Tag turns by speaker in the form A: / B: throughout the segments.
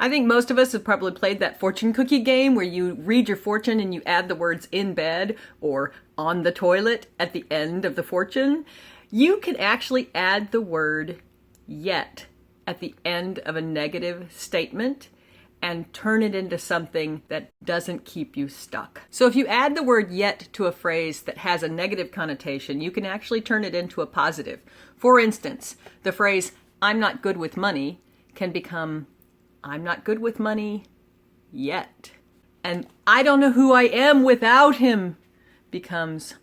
A: I think most of us have probably played that fortune cookie game where you read your fortune and you add the words in bed or on the toilet at the end of the fortune. You can actually add the word yet at the end of a negative statement and turn it into something that doesn't keep you stuck. So if you add the word yet to a phrase that has a negative connotation, you can actually turn it into a positive. For instance, the phrase, I'm not good with money, can become, I'm not good with money yet. And I don't know who I am without him becomes,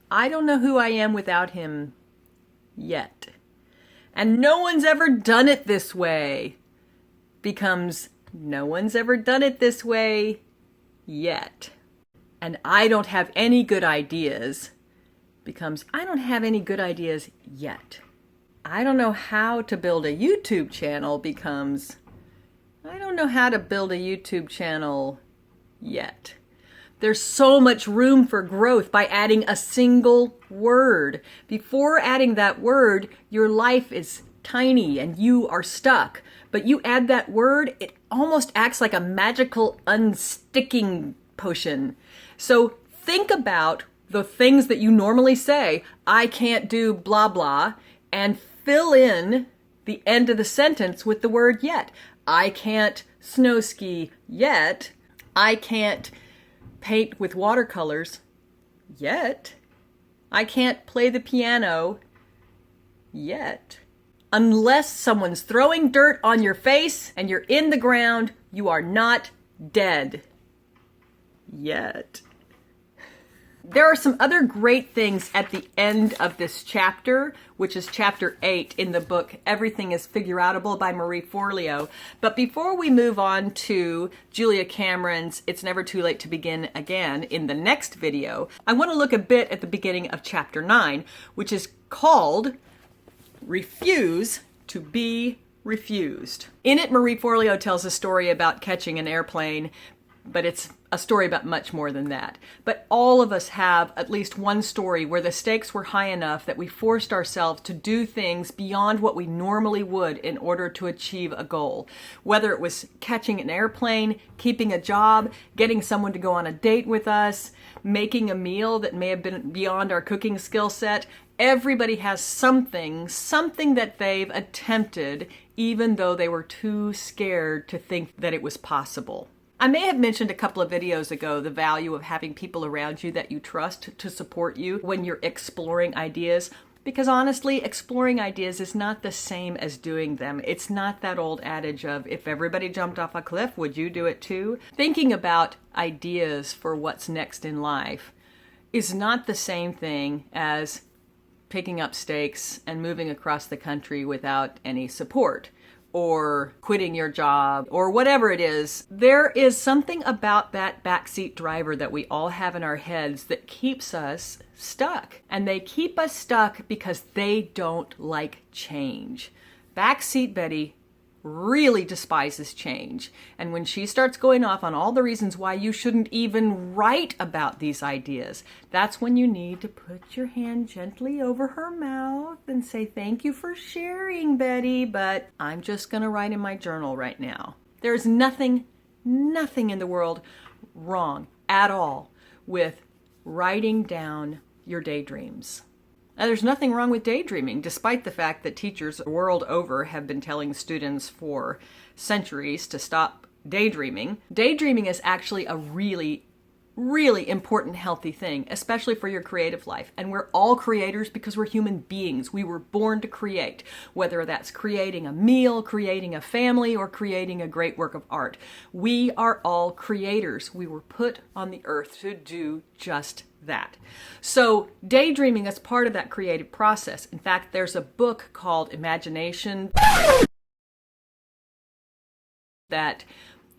A: I don't know who I am without him yet. And no one's ever done it this way becomes, no one's ever done it this way yet. And I don't have any good ideas becomes, I don't have any good ideas yet. I don't know how to build a YouTube channel becomes, I don't know how to build a YouTube channel yet. There's so much room for growth by adding a single word. Before adding that word, your life is tiny and you are stuck. But you add that word, it almost acts like a magical unsticking potion. So think about the things that you normally say, I can't do blah blah, and fill in the end of the sentence with the word yet. I can't snow ski yet. I can't paint with watercolors yet. I can't play the piano yet. Unless someone's throwing dirt on your face and you're in the ground, you are not dead yet. There are some other great things at the end of this chapter, which is chapter 8 in the book Everything is Figureoutable by Marie Forleo. But before we move on to Julia Cameron's It's Never Too Late to Begin Again in the next video, I want to look a bit at the beginning of chapter 9, which is called Refuse to be Refused. In it, Marie Forleo tells a story about catching an airplane, but it's a story about much more than that. But all of us have at least one story where the stakes were high enough that we forced ourselves to do things beyond what we normally would in order to achieve a goal. Whether it was catching an airplane, keeping a job, getting someone to go on a date with us, making a meal that may have been beyond our cooking skill set. Everybody has something that they've attempted, even though they were too scared to think that it was possible. I may have mentioned a couple of videos ago the value of having people around you that you trust to support you when you're exploring ideas. Because honestly, exploring ideas is not the same as doing them. It's not that old adage of, if everybody jumped off a cliff, would you do it too? Thinking about ideas for what's next in life is not the same thing as picking up stakes and moving across the country without any support, or quitting your job, or whatever it is. There is something about that backseat driver that we all have in our heads that keeps us stuck. And they keep us stuck because they don't like change. Backseat Betty really despises change. And when she starts going off on all the reasons why you shouldn't even write about these ideas, that's when you need to put your hand gently over her mouth and say, thank you for sharing, Betty, but I'm just going to write in my journal right now. There's nothing in the world wrong at all with writing down your daydreams. Now, there's nothing wrong with daydreaming, despite the fact that teachers the world over have been telling students for centuries to stop daydreaming. Daydreaming is actually a really important, healthy thing, especially for your creative life. And we're all creators because we're human beings. We were born to create, whether that's creating a meal, creating a family, or creating a great work of art. We are all creators. We were put on the earth to do just that. So daydreaming is part of that creative process. In fact, there's a book called Imagination that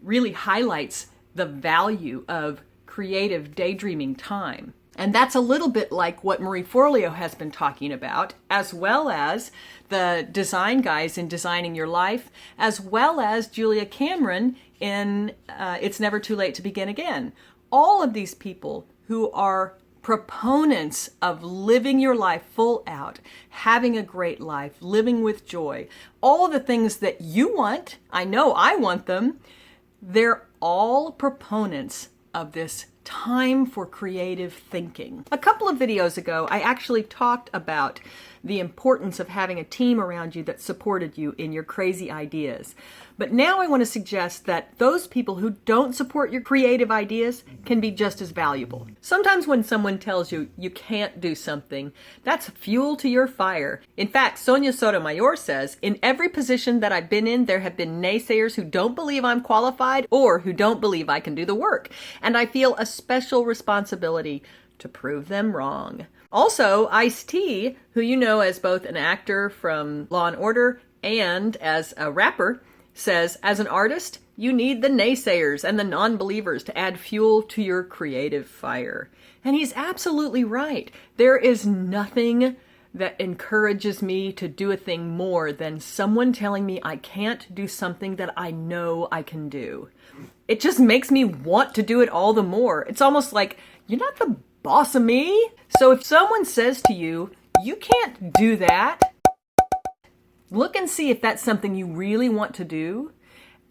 A: really highlights the value of creative daydreaming time. And that's a little bit like what Marie Forleo has been talking about, as well as the design guys in Designing Your Life, as well as Julia Cameron in It's Never Too Late to Begin Again. All of these people who are proponents of living your life full out, having a great life, living with joy, all the things that you want, I know I want them, they're all proponents of this time for creative thinking. A couple of videos ago, I actually talked about the importance of having a team around you that supported you in your crazy ideas. But now I want to suggest that those people who don't support your creative ideas can be just as valuable. Sometimes when someone tells you you can't do something, that's fuel to your fire. In fact, Sonia Sotomayor says, in every position that I've been in, there have been naysayers who don't believe I'm qualified or who don't believe I can do the work. And I feel a special responsibility to prove them wrong. Also, Ice-T, who you know as both an actor from Law & Order and as a rapper, says, as an artist, you need the naysayers and the non-believers to add fuel to your creative fire. And he's absolutely right. There is nothing that encourages me to do a thing more than someone telling me I can't do something that I know I can do. It just makes me want to do it all the more. It's almost like, you're not the boss of me. So if someone says to you, you can't do that, look and see if that's something you really want to do,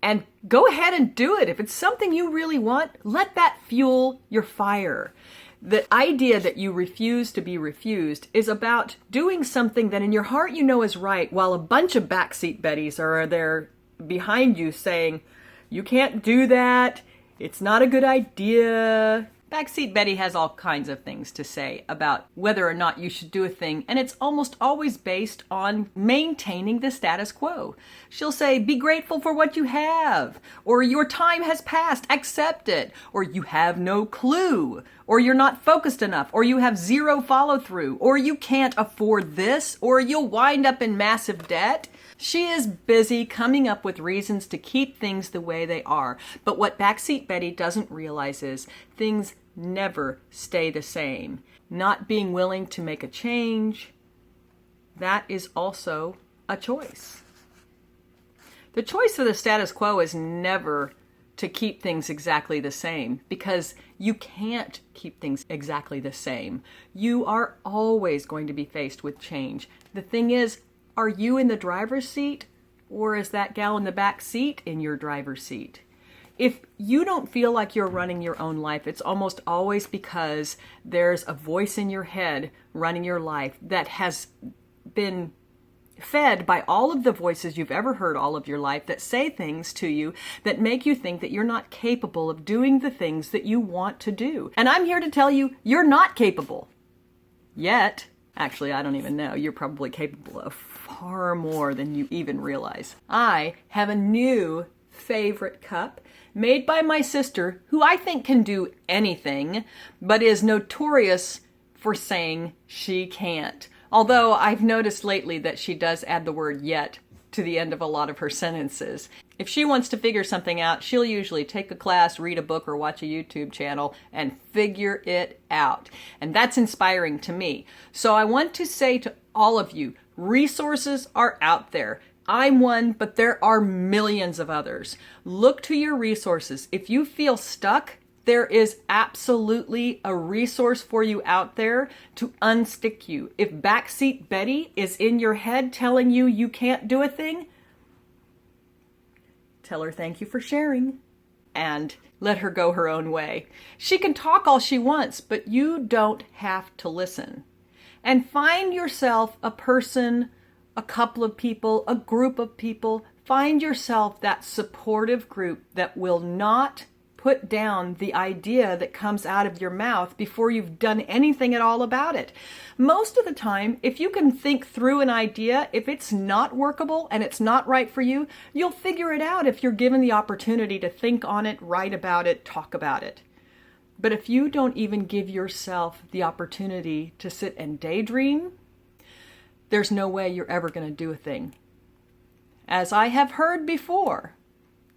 A: and go ahead and do it. If it's something you really want, let that fuel your fire. The idea that you refuse to be refused is about doing something that in your heart you know is right, while a bunch of backseat Bettys are there behind you saying, you can't do that, it's not a good idea. Backseat Betty has all kinds of things to say about whether or not you should do a thing, and it's almost always based on maintaining the status quo. She'll say, be grateful for what you have, or your time has passed, accept it, or you have no clue, or you're not focused enough, or you have zero follow-through, or you can't afford this, or you'll wind up in massive debt. She is busy coming up with reasons to keep things the way they are. But what Backseat Betty doesn't realize is things never stay the same. Not being willing to make a change, that is also a choice. The choice of the status quo is never to keep things exactly the same, because you can't keep things exactly the same. You are always going to be faced with change. The thing is, are you in the driver's seat, or is that gal in the back seat in your driver's seat? If you don't feel like you're running your own life, it's almost always because there's a voice in your head running your life that has been fed by all of the voices you've ever heard all of your life that say things to you that make you think that you're not capable of doing the things that you want to do. And I'm here to tell you, you're not capable. Yet. Actually, I don't even know. You're probably capable of far more than you even realize. I have a new favorite cup made by my sister, who I think can do anything, but is notorious for saying she can't. Although I've noticed lately that she does add the word yet to the end of a lot of her sentences. If she wants to figure something out, she'll usually take a class, read a book, or watch a YouTube channel and figure it out. And that's inspiring to me. So I want to say to all of you, resources are out there. I'm one, but there are millions of others. Look to your resources. If you feel stuck, there is absolutely a resource for you out there to unstick you. If Backseat Betty is in your head telling you you can't do a thing, tell her thank you for sharing and let her go her own way. She can talk all she wants, but you don't have to listen. And find yourself a person, a couple of people, a group of people. Find yourself that supportive group that will not put down the idea that comes out of your mouth before you've done anything at all about it. Most of the time, if you can think through an idea, if it's not workable and it's not right for you, you'll figure it out if you're given the opportunity to think on it, write about it, talk about it. But if you don't even give yourself the opportunity to sit and daydream, there's no way you're ever going to do a thing. As I have heard before,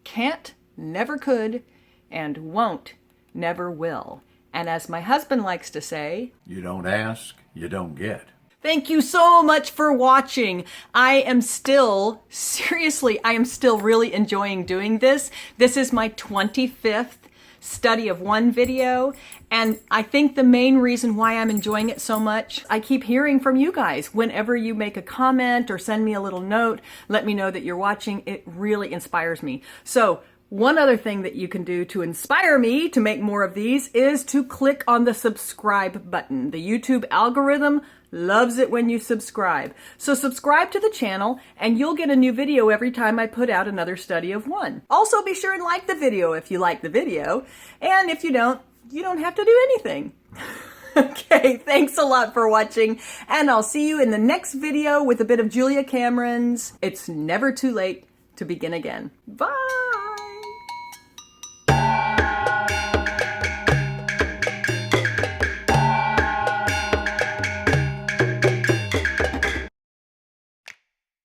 A: can't, never could, and won't, never will. And as my husband likes to say,
B: you don't ask, you don't get.
A: Thank you so much for watching. I am still really enjoying doing this. This is my 25th study of one video. And I think the main reason why I'm enjoying it so much, I keep hearing from you guys. Whenever you make a comment or send me a little note, let me know that you're watching. It really inspires me. So one other thing that you can do to inspire me to make more of these is to click on the subscribe button. The YouTube algorithm loves it when you subscribe. So subscribe to the channel and you'll get a new video every time I put out another study of one. Also be sure and like the video if you like the video. And if you don't have to do anything. Okay, thanks a lot for watching. And I'll see you in the next video with a bit of Julia Cameron's It's Never Too Late to Begin Again. Bye!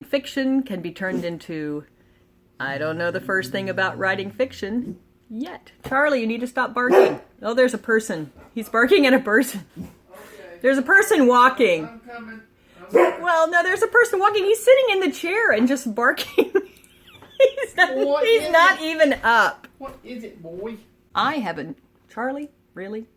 A: Fiction can be turned into, I don't know the first thing about writing fiction yet. Charlie, you need to stop barking. Oh, there's a person. He's barking at a person.
C: Okay.
A: There's a person walking.
C: I'm coming.
A: Well, no, there's a person walking. He's sitting in the chair and just barking. He's not even up.
C: What is it, boy?
A: I haven't. Charlie, really?